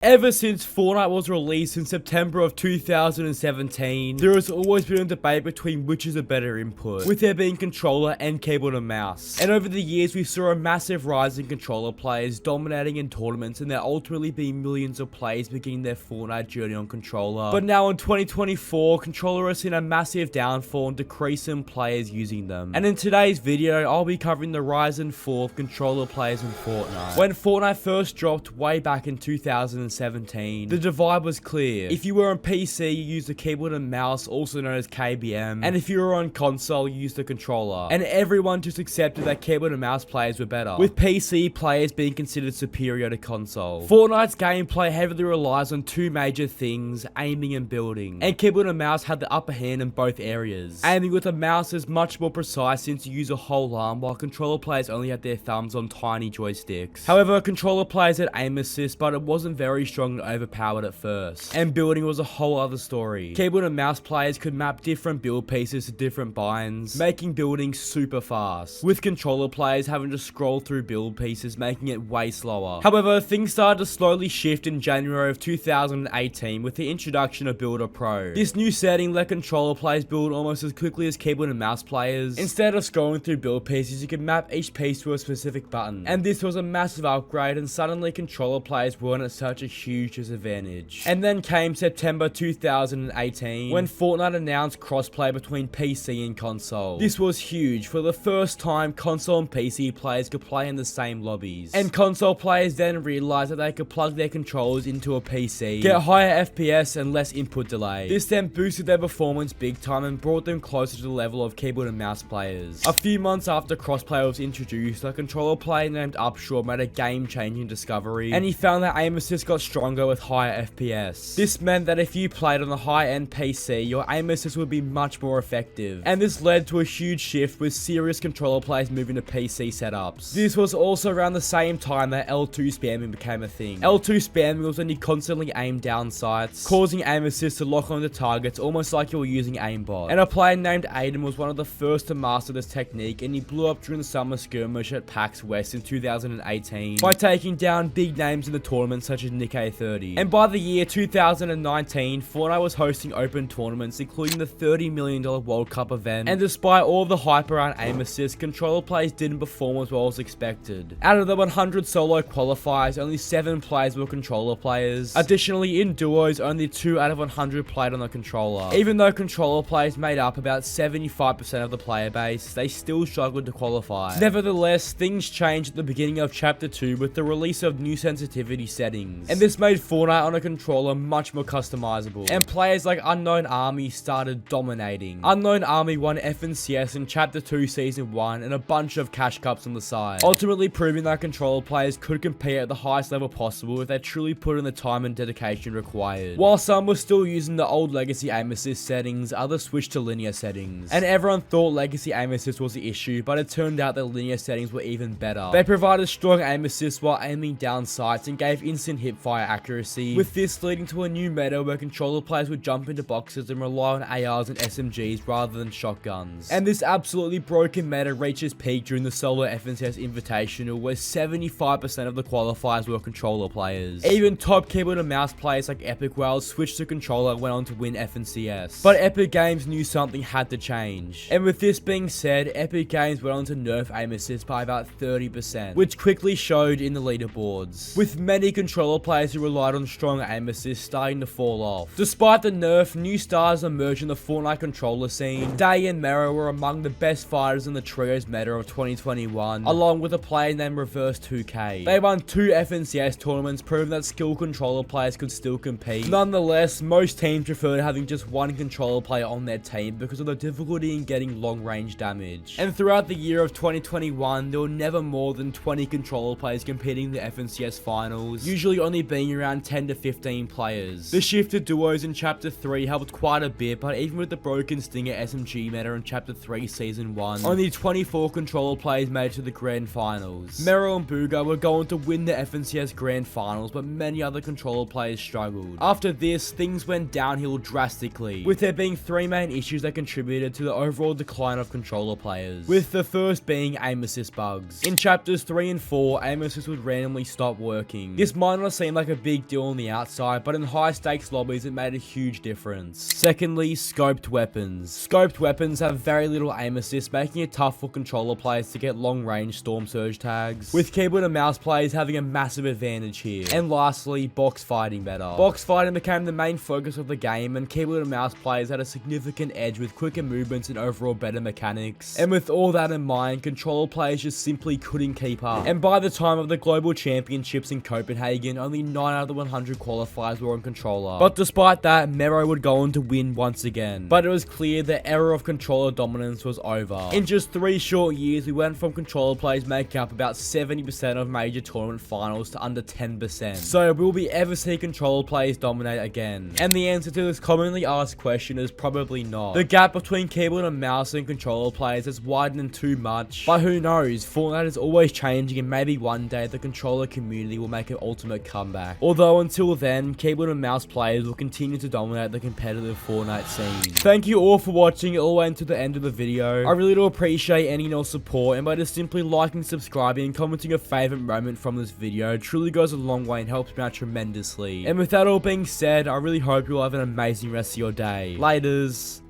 Ever since Fortnite was released in September of 2017, there has always been a debate between which is a better input, with there being controller and keyboard and mouse. And over the years, we saw a massive rise in controller players dominating in tournaments, and there ultimately being millions of players beginning their Fortnite journey on controller. But now in 2024, controller has seen a massive downfall and decrease in players using them. And in today's video, I'll be covering the rise and fall of controller players in Fortnite. When Fortnite first dropped way back in 2017, the divide was clear. If you were on PC, you used the keyboard and mouse, also known as KBM, and if you were on console, you used the controller. And everyone just accepted that keyboard and mouse players were better, with PC players being considered superior to console. Fortnite's gameplay heavily relies on two major things, aiming and building, and keyboard and mouse had the upper hand in both areas. Aiming with a mouse is much more precise since you use a whole arm, while controller players only had their thumbs on tiny joysticks. However, controller players had aim assist, but it wasn't very strong and overpowered at first, and building was a whole other story. Keyboard and mouse players could map different build pieces to different binds, making building super fast, with controller players having to scroll through build pieces, making it way slower. However, things started to slowly shift in January of 2018 with the introduction of Builder Pro. This new setting let controller players build almost as quickly as keyboard and mouse players. Instead of scrolling through build pieces, you could map each piece to a specific button, and this was a massive upgrade, and suddenly controller players weren't at such a huge disadvantage. And then came September 2018 when Fortnite announced crossplay between PC and console. This was huge. For the first time, console and PC players could play in the same lobbies, and console players then realized that they could plug their controllers into a PC, get higher FPS and less input delay. This then boosted their performance big time and brought them closer to the level of keyboard and mouse players. A few months after crossplay was introduced, a controller player named Upshaw made a game-changing discovery, and he found that aim assist got stronger with higher FPS. This meant that if you played on a high-end PC, your aim assist would be much more effective, and this led to a huge shift with serious controller players moving to PC setups. This was also around the same time that L2 spamming became a thing. L2 spamming was when you constantly aimed down sights, causing aim assist to lock onto targets almost like you were using aimbot. And a player named Aiden was one of the first to master this technique, and he blew up during the summer skirmish at PAX West in 2018 by taking down big names in the tournament such as Nick A30. And by the year 2019, Fortnite was hosting open tournaments, including the $30 million World Cup event, and despite all the hype around aim assist, controller players didn't perform as well as expected. Out of the 100 solo qualifiers, only 7 players were controller players. Additionally, in duos, only 2 out of 100 played on the controller. Even though controller players made up about 75% of the player base, they still struggled to qualify. Nevertheless, things changed at the beginning of Chapter 2 with the release of new sensitivity settings, and this made Fortnite on a controller much more customizable, and players like Unknown Army started dominating. Unknown Army won FNCS in Chapter 2 Season 1 and a bunch of cash cups on the side, ultimately proving that controller players could compete at the highest level possible if they truly put in the time and dedication required. While some were still using the old legacy aim assist settings, others switched to linear settings, and everyone thought legacy aim assist was the issue, but it turned out that linear settings were even better. They provided strong aim assist while aiming down sights and gave instant hipfire accuracy, with this leading to a new meta where controller players would jump into boxes and rely on ARs and SMGs rather than shotguns. And this absolutely broken meta reached its peak during the solo FNCS Invitational, where 75% of the qualifiers were controller players. Even top keyboard and mouse players like Epic Whales switched to controller and went on to win FNCS. But Epic Games knew something had to change. And with this being said, Epic Games went on to nerf aim assist by about 30%, which quickly showed in the leaderboards, with many controller players who relied on strong aim assist starting to fall off. Despite the nerf, new stars emerged in the Fortnite controller scene. Day and Mero were among the best fighters in the trios meta of 2021, along with a player named Reverse 2K. They won 2 FNCS tournaments, proving that skilled controller players could still compete. Nonetheless, most teams preferred having just one controller player on their team because of the difficulty in getting long range damage. And throughout the year of 2021, there were never more than 20 controller players competing in the FNCS finals, usually only being around 10 to 15 players. The shift to duos in Chapter 3 helped quite a bit, but even with the broken Stinger SMG meta in Chapter 3 Season 1, only 24 controller players made it to the Grand Finals. Mero and Booga were going to win the FNCS Grand Finals, but many other controller players struggled. After this, things went downhill drastically, with there being 3 main issues that contributed to the overall decline of controller players, with the first being aim assist bugs. In Chapters 3 and 4, aim assist would randomly stop working. This might not seem seem like a big deal on the outside, but in high stakes lobbies it made a huge difference. Secondly, scoped weapons. Scoped weapons have very little aim assist, making it tough for controller players to get long range storm surge tags, with keyboard and mouse players having a massive advantage here. And lastly, box fighting better. Box fighting became the main focus of the game, and keyboard and mouse players had a significant edge with quicker movements and overall better mechanics. And with all that in mind, controller players just simply couldn't keep up. And by the time of the Global Championships in Copenhagen, only 9 out of the 100 qualifiers were on controller. But despite that, Mero would go on to win once again. But it was clear the era of controller dominance was over. In just 3 short years, we went from controller players making up about 70% of major tournament finals to under 10%. So will we ever see controller players dominate again? And the answer to this commonly asked question is probably not. The gap between keyboard and mouse and controller players has widened too much. But who knows, Fortnite is always changing, and maybe one day the controller community will make an ultimate comeback. Although until then, keyboard and mouse players will continue to dominate the competitive Fortnite scene. Thank you all for watching all the way until the end of the video. I really do appreciate any and all support, and by just simply liking, subscribing, and commenting your favorite moment from this video truly goes a long way and helps me out tremendously. And with that all being said, I really hope you all have an amazing rest of your day. Laters.